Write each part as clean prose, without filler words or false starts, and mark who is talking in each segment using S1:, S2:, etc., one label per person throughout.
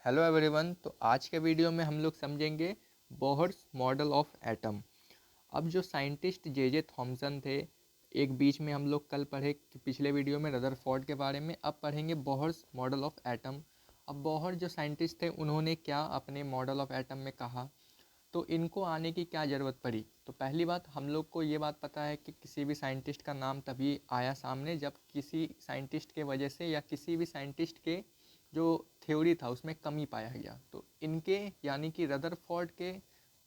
S1: Hello everyone. तो आज के वीडियो में हम लोग समझेंगे बोहर्स मॉडल ऑफ एटम। अब जो साइंटिस्ट जे थॉमसन थे, एक बीच में हम लोग कल पढ़े कि पिछले वीडियो में रदरफोर्ड के बारे में, अब पढ़ेंगे बोहर्स मॉडल ऑफ एटम। अब बोहर जो साइंटिस्ट थे उन्होंने क्या अपने मॉडल ऑफ एटम में कहा, तो इनको आने की क्या ज़रूरत पड़ी। तो पहली बात, हम लोग को ये बात पता है कि किसी भी साइंटिस्ट का नाम तभी आया सामने जब किसी साइंटिस्ट के वजह से या किसी भी साइंटिस्ट के जो थ्योरी था उसमें कमी पाया गया। तो इनके यानी कि रदरफोर्ड के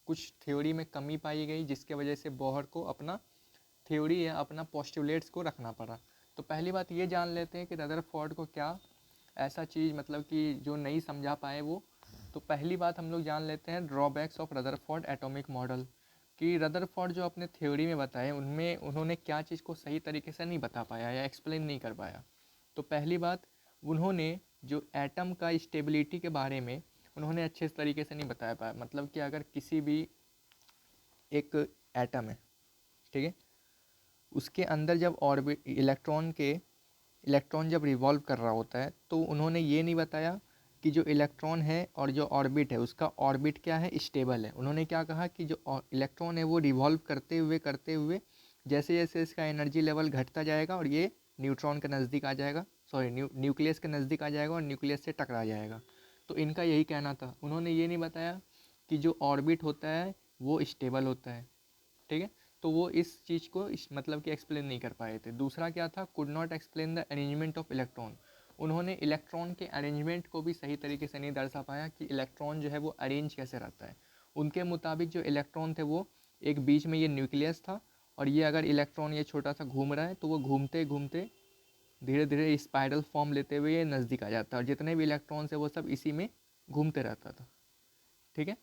S1: कुछ थ्योरी में कमी पाई गई, जिसके वजह से बोहर को अपना थ्योरी या अपना पोस्टुलेट्स को रखना पड़ा। तो पहली बात ये जान लेते हैं कि रदरफोर्ड को क्या ऐसा चीज़ मतलब कि जो नहीं समझा पाए वो। तो पहली बात हम लोग जान लेते हैं drawbacks of Rutherford atomic model, कि रदरफोर्ड जो अपने थ्योरी में बताए उनमें उन्होंने क्या चीज़ को सही तरीके से नहीं बता पाया या एक्सप्लेन नहीं कर पाया। तो पहली बात, उन्होंने जो एटम का स्टेबिलिटी के बारे में उन्होंने अच्छे तरीके से नहीं बताया पाया। मतलब कि अगर किसी भी एक एटम है, ठीक है, उसके अंदर जब ऑर्बिट इलेक्ट्रॉन जब रिवॉल्व कर रहा होता है, तो उन्होंने ये नहीं बताया कि जो इलेक्ट्रॉन है और जो ऑर्बिट है उसका ऑर्बिट क्या है, स्टेबल है। उन्होंने क्या कहा कि जो इलेक्ट्रॉन है वो रिवॉल्व करते हुए जैसे जैसे इसका एनर्जी लेवल घटता जाएगा और ये न्यूट्रॉन के नज़दीक आ जाएगा, सॉरी न्यूक्लियस के नज़दीक आ जाएगा और न्यूक्लियस से टकरा जाएगा। तो इनका यही कहना था। उन्होंने ये नहीं बताया कि जो ऑर्बिट होता है वो स्टेबल होता है, ठीक है। तो वो इस चीज़ को मतलब कि एक्सप्लेन नहीं कर पाए थे। दूसरा क्या था, could not explain the arrangement of electron. उन्होंने इलेक्ट्रॉन के अरेंजमेंट को भी सही तरीके से नहीं दर्शा पाया कि इलेक्ट्रॉन जो है वो अरेंज कैसे रहता है। उनके मुताबिक जो इलेक्ट्रॉन थे वो एक बीच में ये न्यूक्लियस था, और ये अगर इलेक्ट्रॉन ये छोटा सा घूम रहा है तो वो घूमते घूमते धीरे धीरे स्पाइरल फॉर्म लेते हुए ये नज़दीक आ जाता है, और जितने भी इलेक्ट्रॉन्स है वो सब इसी में घूमते रहता था, ठीक है।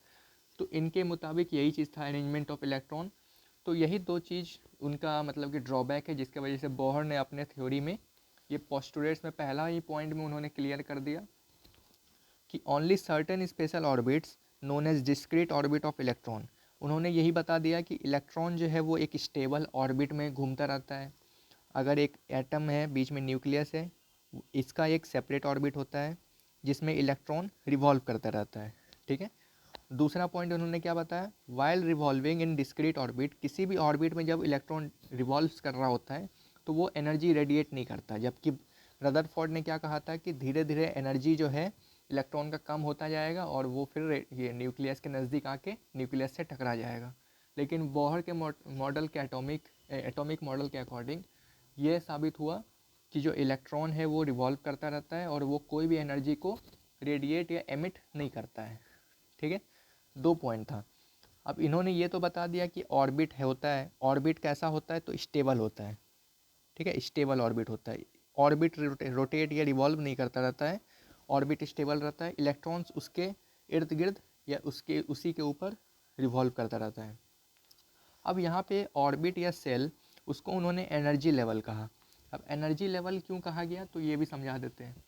S1: तो इनके मुताबिक यही चीज़ था, अरेंजमेंट ऑफ इलेक्ट्रॉन। तो यही दो चीज़ उनका मतलब कि ड्रॉबैक है, जिसके वजह से बोहर ने अपने थ्योरी में ये पोस्टुलेट्स में पहला ही पॉइंट में उन्होंने क्लियर कर दिया कि only certain special orbits known as discrete orbit of electron. उन्होंने यही बता दिया कि इलेक्ट्रॉन जो है वो एक स्टेबल ऑर्बिट में घूमता रहता है। अगर एक एटम है, बीच में न्यूक्लियस है, इसका एक सेपरेट ऑर्बिट होता है जिसमें इलेक्ट्रॉन रिवॉल्व करता रहता है, ठीक है। दूसरा पॉइंट उन्होंने क्या बताया, वाइल रिवॉल्विंग इन डिस्क्रीट ऑर्बिट, किसी भी ऑर्बिट में जब इलेक्ट्रॉन रिवॉल्व कर रहा होता है तो वो एनर्जी रेडिएट नहीं करता। जबकि रदरफोर्ड ने क्या कहा था कि धीरे धीरे एनर्जी जो है इलेक्ट्रॉन का कम होता जाएगा और वो फिर ये न्यूक्लियस के नज़दीक आके न्यूक्लियस से टकरा जाएगा। लेकिन बोहर के मॉडल के एटॉमिक मॉडल के अकॉर्डिंग ये साबित हुआ कि जो इलेक्ट्रॉन है वो रिवॉल्व करता रहता है और वो कोई भी एनर्जी को रेडिएट या एमिट नहीं करता है, ठीक है। दो पॉइंट था। अब इन्होंने ये तो बता दिया कि ऑर्बिट है होता है, ऑर्बिट कैसा होता है, तो स्टेबल होता है, ठीक है, स्टेबल ऑर्बिट होता है। ऑर्बिट रोटेट या रिवॉल्व नहीं करता रहता है, ऑर्बिट स्टेबल रहता है। इलेक्ट्रॉन्स उसके इर्द गिर्द या उसके उसी के ऊपर रिवॉल्व करता रहता है। अब यहाँ पे ऑर्बिट या सेल, उसको उन्होंने एनर्जी लेवल कहा। अब एनर्जी लेवल क्यों कहा गया तो ये भी समझा देते हैं।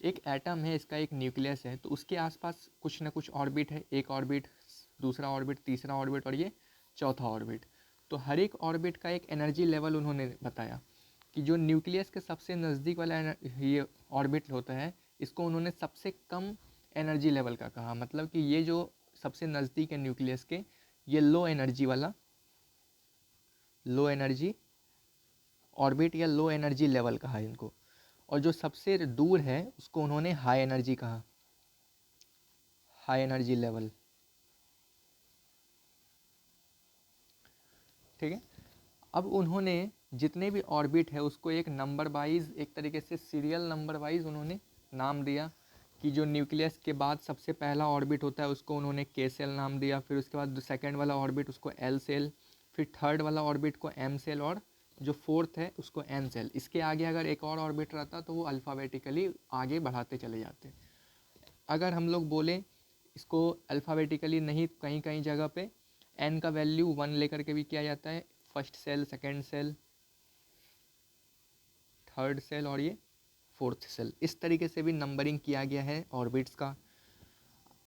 S1: एक एटम है, इसका एक न्यूक्लियस है, तो उसके आसपास कुछ ना कुछ ऑर्बिट है, एक ऑर्बिट, दूसरा ऑर्बिट, तीसरा ऑर्बिट और ये चौथा ऑर्बिट। तो हर एक ऑर्बिट का एक एनर्जी लेवल उन्होंने बताया कि जो न्यूक्लियस के सबसे नज़दीक वाला ये ऑर्बिट होता है, इसको उन्होंने सबसे कम एनर्जी लेवल का कहा। मतलब कि ये जो सबसे नज़दीक है न्यूक्लियस के, ये लो एनर्जी ऑर्बिट या लो एनर्जी लेवल कहा इनको। और जो सबसे दूर है उसको उन्होंने हाई एनर्जी कहा, हाई एनर्जी लेवल, ठीक है। अब उन्होंने जितने भी ऑर्बिट है उसको एक नंबर वाइज, एक तरीके से सीरियल नंबर वाइज उन्होंने नाम दिया कि जो न्यूक्लियस के बाद सबसे पहला ऑर्बिट होता है उसको उन्होंने के सेल नाम दिया, फिर उसके बाद सेकंड वाला ऑर्बिट उसको एल सेल, फिर थर्ड वाला ऑर्बिट को एम सेल, और जो फोर्थ है उसको एन सेल। इसके आगे अगर एक और ऑर्बिट रहता तो वो अल्फ़ाबेटिकली आगे बढ़ाते चले जाते। अगर हम लोग बोलें इसको अल्फ़ाबेटिकली नहीं, कहीं कहीं जगह पे एन का वैल्यू 1 लेकर के भी किया जाता है, first shell, second shell, third shell और ये फोर्थ सेल, इस तरीके से भी नंबरिंग किया गया है ऑर्बिट्स का।